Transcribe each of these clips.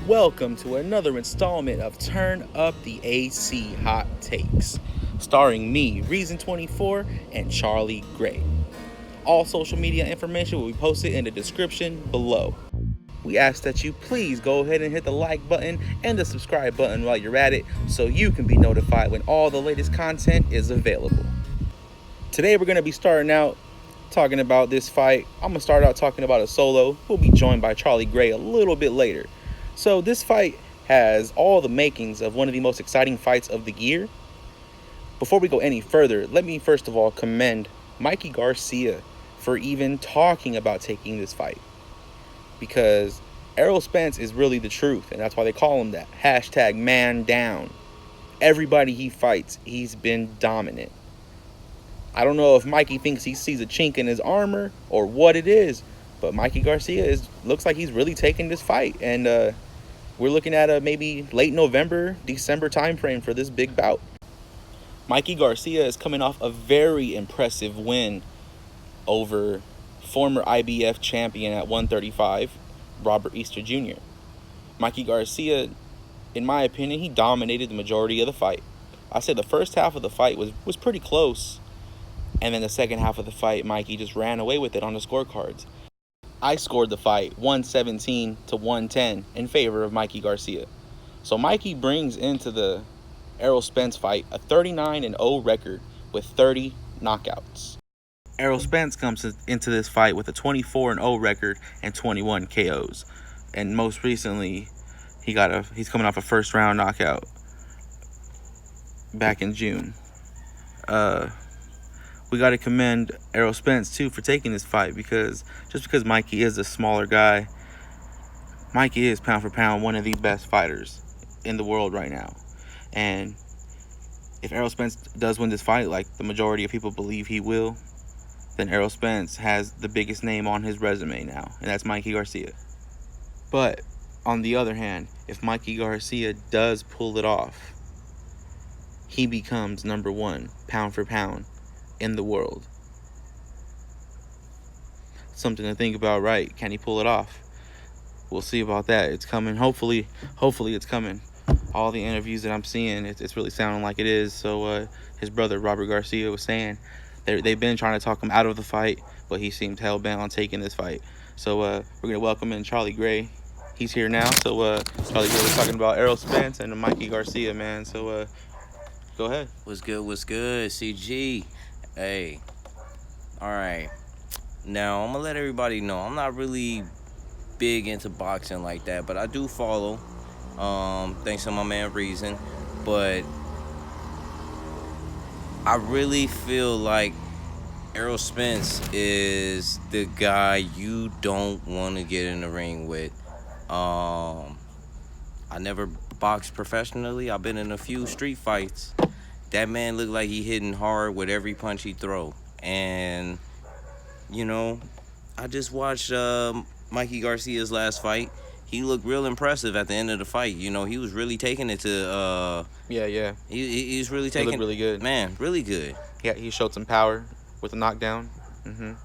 Welcome to another installment of Turn Up the AC Hot Takes, starring me, Reason24, and Charlie Gray. All social media information will be posted in the description below. We ask that you please go ahead and hit the like button and the subscribe button while you're at it so you can be notified when all the latest content is available. Today we're going to be starting out talking about this fight. I'm going to start out talking about a solo. We'll be joined by Charlie Gray a little bit later. So this fight has all the makings of one of the most exciting fights of the year. Before we go any further, let me first of all commend Mikey Garcia for even talking about taking this fight. Because Errol Spence is really the truth, and that's why they call him that. Hashtag man down. Everybody he fights, he's been dominant. I don't know if Mikey thinks he sees a chink in his armor or what it is, but Mikey Garcia looks like he's really taking this fight, and we're looking at a maybe late November, December timeframe for this big bout. Mikey Garcia is coming off a very impressive win over former IBF champion at 135, Robert Easter Jr. Mikey Garcia, in my opinion, he dominated the majority of the fight. I said the first half of the fight was pretty close, and then the second half of the fight, Mikey just ran away with it on the scorecards. I scored the fight 117 to 110 in favor of Mikey Garcia. So Mikey brings into the Errol Spence fight a 39-0 record with 30 knockouts. Errol Spence comes into this fight with a 24-0 record and 21 KOs. And most recently, he's coming off a first-round knockout back in June. We got to commend Errol Spence, too, for taking this fight, because just because Mikey is a smaller guy, Mikey is, pound for pound, one of the best fighters in the world right now. And if Errol Spence does win this fight, like the majority of people believe he will, then Errol Spence has the biggest name on his resume now, and that's Mikey Garcia. But, on the other hand, if Mikey Garcia does pull it off, he becomes number one, pound for pound, in the world. Something to think about, right? Can he pull it off? We'll see about that. It's coming. Hopefully it's coming. All the interviews that I'm seeing, it's really sounding like it is. So his brother Robert Garcia was saying they've been trying to talk him out of the fight, but he seemed hell-bent on taking this fight. So we're gonna welcome in Charlie Gray. He's here now. So Charlie Gray was talking about Errol Spence and Mikey Garcia, man. So go ahead. What's good, CG? Hey, all right. Now, I'm going to let everybody know, I'm not really big into boxing like that, but I do follow, thanks to my man Reason. But I really feel like Errol Spence is the guy you don't want to get in the ring with. I never boxed professionally. I've been in a few street fights. That man looked like he hitting hard with every punch he throw. And, you know, I just watched Mikey Garcia's last fight. He looked real impressive at the end of the fight. You know, he was really taking it to... Yeah. He's really taking... He looked really good. Man, really good. Yeah, he showed some power with the knockdown.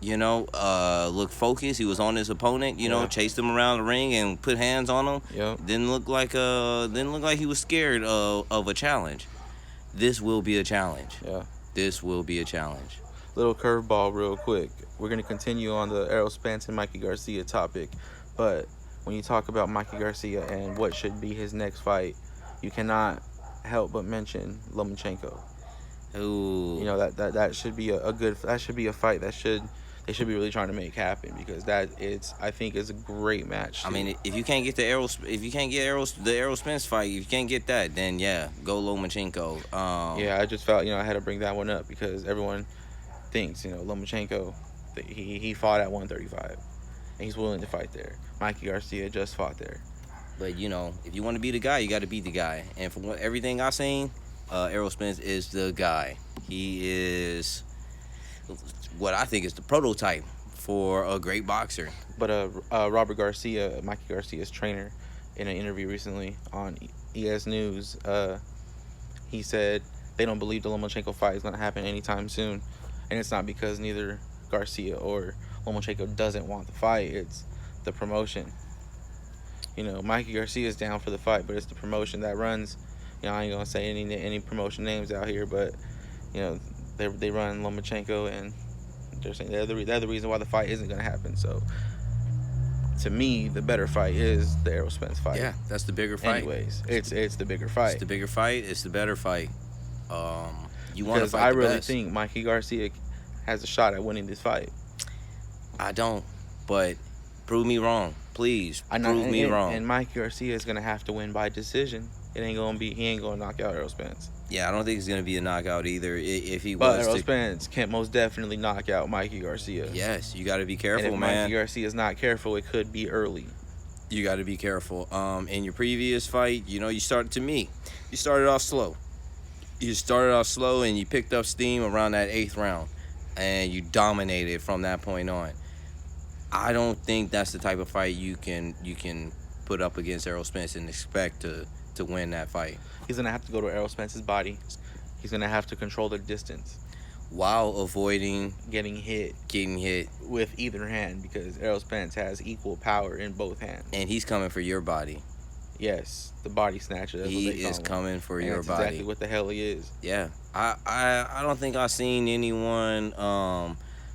You know, looked focused. He was on his opponent, you know, chased him around the ring and put hands on him. Yep. Didn't look like he was scared of a challenge. This will be a challenge. Yeah. This will be a challenge. Little curveball real quick. We're going to continue on the Errol Spence and Mikey Garcia topic. But when you talk about Mikey Garcia and what should be his next fight, you cannot help but mention Lomachenko. Ooh. You know, that should be that should be a fight they should be really trying to make happen, because I think is a great match. I mean, if you can't get the Errol Spence fight, if you can't get that, then yeah, go Lomachenko. Yeah, I just felt, I had to bring that one up because everyone thinks, Lomachenko, he fought at 135 and he's willing to fight there. Mikey Garcia just fought there. But if you want to be the guy, you got to be the guy. And from everything I've seen, Errol Spence is the guy. He is what I think is the prototype for a great boxer. But Robert Garcia, Mikey Garcia's trainer, in an interview recently on ES News, he said they don't believe the Lomachenko fight is going to happen anytime soon. And it's not because neither Garcia or Lomachenko doesn't want the fight. It's the promotion. You know, Mikey Garcia is down for the fight, but it's the promotion that runs. You know, I ain't gonna say any promotion names out here, but you know, they run Lomachenko, and they're saying they're the reason why the fight isn't gonna happen. So, to me, the better fight is the Errol Spence fight. Yeah, that's the bigger fight. Anyways, it's the bigger fight. It's the bigger fight. It's the better fight. You want to Because fight I the really best. think Mikey Garcia has a shot at winning this fight. I don't, but prove me wrong, please. Prove me wrong. And Mikey Garcia is gonna have to win by decision. He ain't gonna knock out Errol Spence. Yeah, I don't think it's gonna be a knockout either. If he But was, Errol Spence can most definitely knock out Mikey Garcia. yes, you got to be And careful, if man. Mikey Garcia is not careful, it could be early. You got to be careful. In your previous fight, you know, you started off slow. You started off slow and you picked up steam around that 8th round, and you dominated from that point on. I don't think that's the type of fight you can put up against Errol Spence and expect to win that fight. He's gonna have to go to Errol Spence's body. He's gonna have to control the distance, While avoiding getting hit with either hand, because Errol Spence has equal power in both hands. and he's coming for your body. Yes, the body snatcher. That's He what they call is him. coming for And your that's body. exactly what the hell he is. Yeah, I don't think I've seen anyone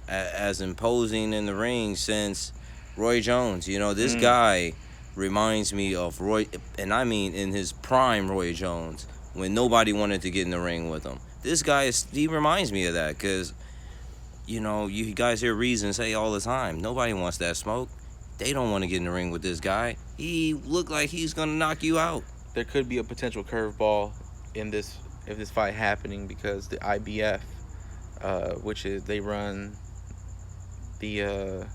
as imposing in the ring since Roy Jones. You know, this guy reminds me of Roy, and I mean in his prime Roy Jones, when nobody wanted to get in the ring with him. This guy he reminds me of that, because you know, you guys hear Reason say all the time, nobody wants that smoke. They don't want to get in the ring with this guy. He looked like he's gonna knock you out. There could be a potential curveball in this if this fight happening, because the IBF, which is they run the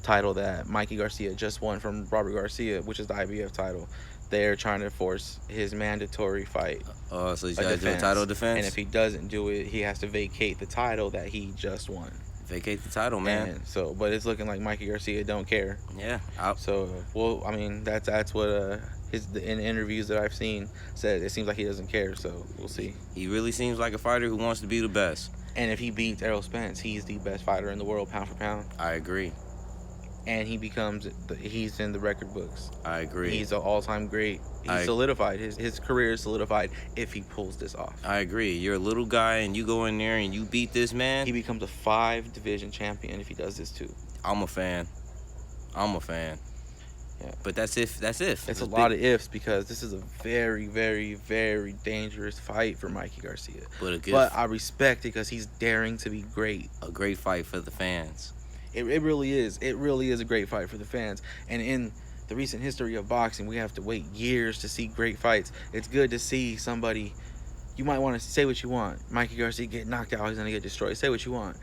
title that Mikey Garcia just won from Robert Garcia, which is the IBF title. They're trying to force his mandatory fight. So he's got to do a title defense. And if he doesn't do it, he has to vacate the title that he just won. Vacate the title, man. And so, but it's looking like Mikey Garcia don't care. Yeah. So, well, I mean, that's what in interviews that I've seen said. It seems like he doesn't care. So we'll see. He really seems like a fighter who wants to be the best. And if he beats Errol Spence, he's the best fighter in the world, pound for pound. I agree. And he's in the record books. I agree. He's an all-time great. He's solidified. His career is solidified if he pulls this off. I agree. You're a little guy and you go in there and you beat this man. He becomes a 5-division champion if he does this too. I'm a fan. Yeah. But that's if. It's a lot of ifs, because this is a very, very, very dangerous fight for Mikey Garcia. But I respect it because he's daring to be great. A great fight for the fans. It really is. It really is a great fight for the fans. And in the recent history of boxing, we have to wait years to see great fights. It's good to see somebody. You might want to say what you want. Mikey Garcia get knocked out, he's going to get destroyed. Say what you want.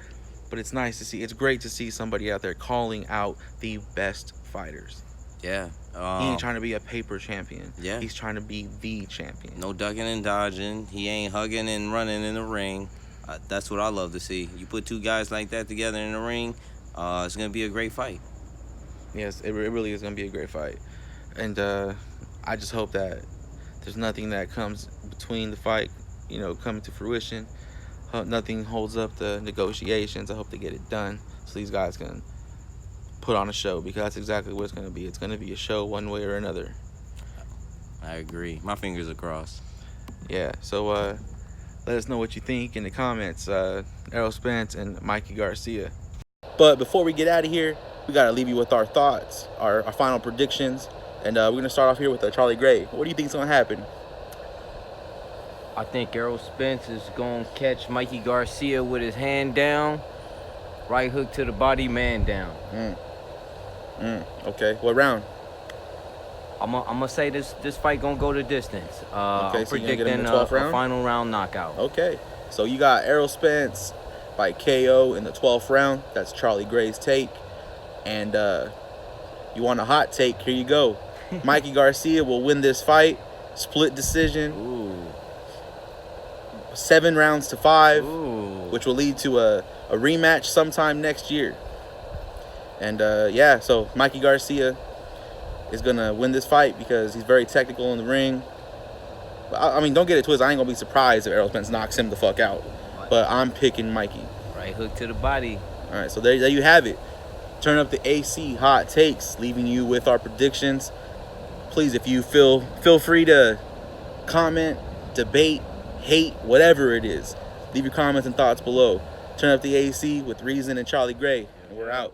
But it's nice to see. It's great to see somebody out there calling out the best fighters. Yeah. He ain't trying to be a paper champion. Yeah. He's trying to be the champion. No ducking and dodging. He ain't hugging and running in the ring. That's what I love to see. You put two guys like that together in the ring, it's going to be a great fight. Yes, it really is going to be a great fight. And I just hope that there's nothing that comes between the fight, coming to fruition. Nothing holds up the negotiations. I hope they get it done so these guys can put on a show, because that's exactly what it's going to be. It's going to be a show one way or another. I agree. My fingers are crossed. Yeah, so let us know what you think in the comments. Errol Spence and Mikey Garcia. But before we get out of here, we got to leave you with our thoughts, our final predictions. And we're going to start off here with Charlie Gray. What do you think is going to happen? I think Errol Spence is going to catch Mikey Garcia with his hand down, right hook to the body, man down. Okay, what round? I'm gonna say this fight going to go the distance. Okay, I'm so you're gonna get him predicting in the 12th a round? final round knockout. Okay, so you got Errol Spence by KO in the 12th round. That's Charlie Gray's take. And you want a hot take? Here you go. Mikey Garcia will win this fight, split decision. Ooh. 7 rounds to 5, Ooh. which will lead to a rematch sometime next year. And yeah, so Mikey Garcia is gonna win this fight because he's very technical in the ring. I mean, don't get it twisted. I ain't gonna be surprised if Errol Spence knocks him the fuck out. But I'm picking Mikey. Right hook to the body. All right, so there you have it. Turn up the AC hot takes, leaving you with our predictions. please, if you feel free to comment, debate, hate, whatever it is. Leave your comments and thoughts below. Turn up the AC with Reason and Charlie Gray, and we're out.